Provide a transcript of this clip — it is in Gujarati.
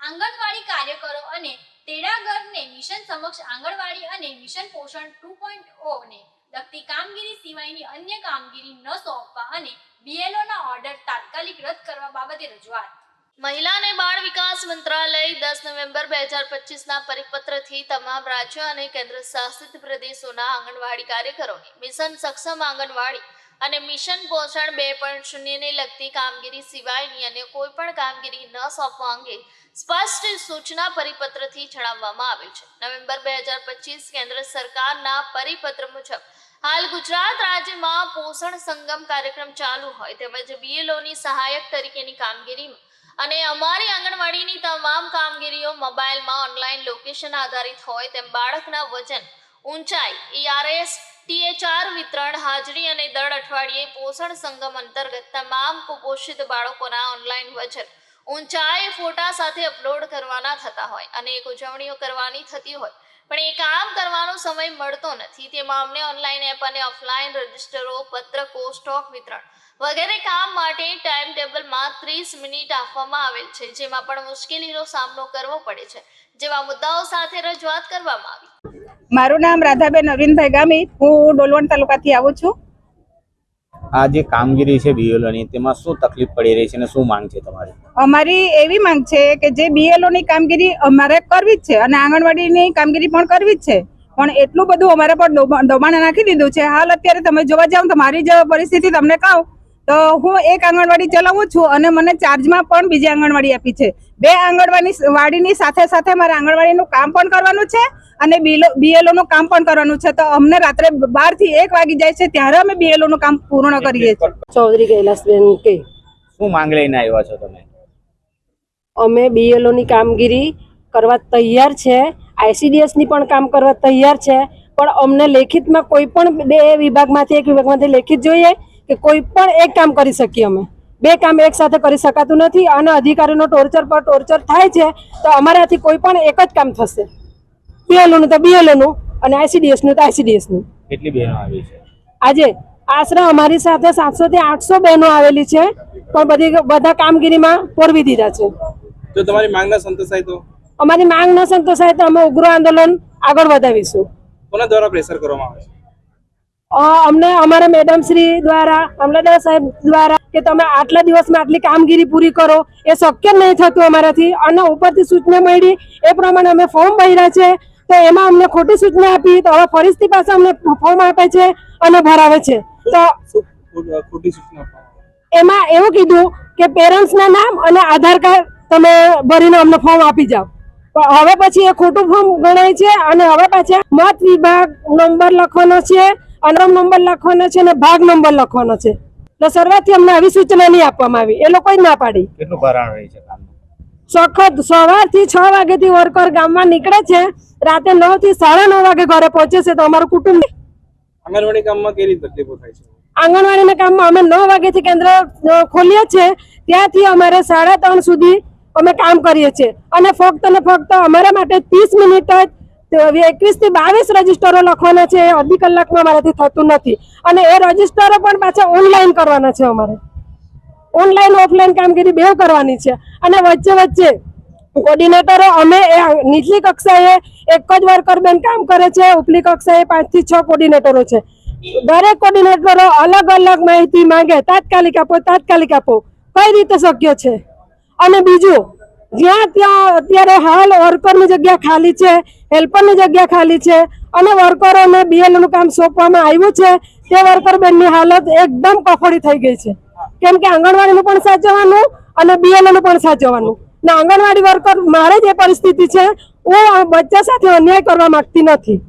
આંગણવાડી કાર્યકરો અને તેડાગરને મિશન સમક્ષ આંગણવાડી અને મિશન પોષણ 2.0 ને લગતી કામગીરી સિવાયની અન્ય કામગીરી ન સોંપવા અને બીએલઓના ઓર્ડર તાત્કાલિક રદ કરવા બાબતે રજૂઆત। મહિલા અને બાળ વિકાસ મંત્રાલય 10 નવેમ્બર 2025ના પરિપત્રથી તમામ રાજ્યો અને કેન્દ્ર શાસિત પ્રદેશોના આંગણવાડી કાર્યકરોને મિશન સક્ષમ આંગણવાડી અને મિશન પોષણ 2.0 ને લગતી કામગીરી સિવાયની અન્ય કોઈ પણ કામગીરી ન સોંપવા અંગે સ્પષ્ટ સૂચના પરિપત્રથી જણાવવામાં આવ્યું છે। નવેમ્બર 2025 કેન્દ્ર સરકારના પરિપત્ર મુજબ હાલ ગુજરાત રાજ્યમાં પોષણ સંગમ કાર્યક્રમ ચાલુ હોય તેમજ બીએલઓની સહાયક તરીકેની કામગીરીમાં અને અમારી આંગણવાડીની તમામ કામગીરીઓ મોબાઈલમાં ઓનલાઈન લોકેશન આધારિત હોય તેમ બાળકના વજન, ઊંચાઈ, ERS, THR વિતરણ, હાજરી અને દર અઠવાડિયે પોષણ સંગમ અંતર્ગત તમામ કુપોષિત બાળકોના ઓનલાઈન વજન, ઊંચાઈ ફોટા સાથે અપલોડ કરવાના થતા હોય અને એક ઉજવણીઓ કરવાની થતી હોય પણ એ કામ કરવાનો સમય મળતો નથી। તેમાં અમને ઓનલાઈન એપ અને ઓફલાઈન રજિસ્ટરો, પત્રકો, સ્ટોક વિતરણ વગેરે કામ માટે ટાઈમ ટેબલમાં 30 મિનિટ આપવામાં આવેલ છે, જેમાં પણ મુશ્કેલીનો સામનો કરવો પડે છે જેવા મુદ્દાઓ સાથે રજૂઆત કરવામાં આવી। મારું નામ રાધાબેન અરવિંદભાઈ ગામી, હું ડોલવણ તાલુકાથી આવું છું। આ જે કામગીરી છે બીએલઓની તેમાં શું તકલીફ પડી રહી છે અને શું માંગ છે તમારી? અમારી એવી માંગ છે કે જે બીએલઓની કામગીરી અમારે કરવી જ છે અને આંગણવાડીની કામગીરી પણ કરવી જ છે, પણ એટલું બધું અમારા પર દબાણ નાખી દીધું છે। હાલ અત્યારે તમે જોવા જાવ તો મારી જ પરિસ્થિતિ તમને કહું તો હું એક આંગણવાડી ચલાવું છું અને મને ચાર્જમાં પણ બીજી આંગણવાડી આપી છે। બે આંગણવાડીની સાથે સાથે મારે આંગણવાડીનું કામ પણ કરવાનું છે અને બીએલઓનું કામ પણ કરવાનું છે, તો અમને રાત્રે 12 થી 1 વાગી જાય છે ત્યારે અમે બીએલઓનું કામ પૂર્ણ કરીએ છીએ। ચૌધરી કૈલાસબેન કે શું માંગ લઈને આવ્યા છો તમે? અમે બીએલઓની કામગીરી કરવા તૈયાર છે, ICDS ની પણ કામ કરવા તૈયાર છે, પણ અમને લેખિતમાં કોઈ પણ બે વિભાગમાંથી લેખિત જોઈએ કે કોઈ પણ એક કામ કરી શકીએ। અમે બે કામ એક સાથે કરી શકાતું નથી અને અધિકારીનો ટોર્ચર પર ટોર્ચર થાય છે, તો અમારાથી કોઈ પણ એક જ કામ થશે, બીએલઓનું તો બીએલઓનું અને ICDSનું તો ICDSનું। કેટલી બહેનો આવી છે આજે? આશરે અમારી સાથે 700 થી 800 બહેનો આવેલી છે, પણ બધા કામગીરીમાં પોરવી દીધા છે। જો તમારી માંગ ન સંતોષાય તો? અમારી માંગ ન સંતોષાય તો અમે ઉગ્ર આંદોલન આગળ વધાવીશું। કોના દ્વારા પ્રેશર કરવામાં આવે છે? અમને અમારા મેડમ શ્રી દ્વારા, અમલદાર સાહેબ દ્વારા કે તમે આટલા દિવસમાં આટલી કામગીરી પૂરી કરો, એ શક્ય નહીં થતું અમારાથી અને ઉપરથી સૂચના મળી એ પ્રમાણે અમે ફોર્મ ભર્યા છે, તો એમાં અમને ખોટી સૂચના આપી તો હવે ફરીથી પાછા અમને ફોર્મ આપે છે અને ભરાવે છે। તો ખોટી સૂચના એમાં એવું કીધું કે પેરેન્ટ્સના નામ અને આધાર કાર્ડ તમે ભરીને અમને ફોર્મ આપી જાઓ, પણ હવે પછી એ ખોટું ફોર્મ ગણાય છે અને હવે પાછા મત વિભાગ નંબર લખવાનો છે, અનામ નંબર લખવાનો છે અને ભાગ નંબર લખવાનો છે, તો શરૂઆતથી અમને આવી સૂચના નહીં આપવામાં આવી, એ લોકોએ ના પાડી। કેટલું ભરાણ રહી છે કામનું? સખત સવારથી 6 વાગ્યાથી વર્કર ગામમાં નીકળે છે, રાતે 9 થી 9:30 વાગે ઘરે પહોંચે છે, તો અમારું કુટુંબ આંગણવાડી કામમાં કેવી તકલીફો થાય છે? આંગણવાડીના કામમાં અમે 9 વાગ્યાથી કેન્દ્ર ખોલીએ છીએ, ત્યાંથી અમારે 3:30 સુધી અમે કામ કરીએ છીએ અને ફક્ત ને ફક્ત અમારા માટે 30 મિનિટ જ 21 થી 22 રજીસ્ટરો લખવાના છે, એ અડધી કલાકમાં અમારાથી થતું નથી અને એ રજીસ્ટરો પણ પાછા ઓનલાઈન કરવાના છે। અમારે ઓનલાઈન ઓફલાઈન કામગીરી બેવ કરવાની છે અને વચ્ચે કોર્ડિનેટરો અમે નીચલી કક્ષાએ એક જ વર્કર બેન કામ કરે છે, ઉપલી કક્ષાએ 5 થી 6 કોર્ડિનેટરો છે। દરેક કોર્ડિનેટરો અલગ અલગ માહિતી માંગે, તાત્કાલિક આપો, કઈ રીતે શક્ય છે? અને બીજું, જ્યાં ત્યાં અત્યારે હાલ વર્કરની જગ્યા ખાલી છે, હેલ્પરની જગ્યા ખાલી છે અને વર્કરોને બીએલઓનું કામ સોંપવામાં આવ્યું છે, તે વર્કર બેનની હાલત એકદમ કફોડી થઈ ગઈ છે, કેમ કે આંગણવાડીનું પણ સાચવવાનું અને બીએલઓનું પણ સાચવવાનું ને આંગણવાડી વર્કર મારે જે પરિસ્થિતિ છે, હું બચ્ચા સાથે અન્યાય કરવા માંગતી નથી।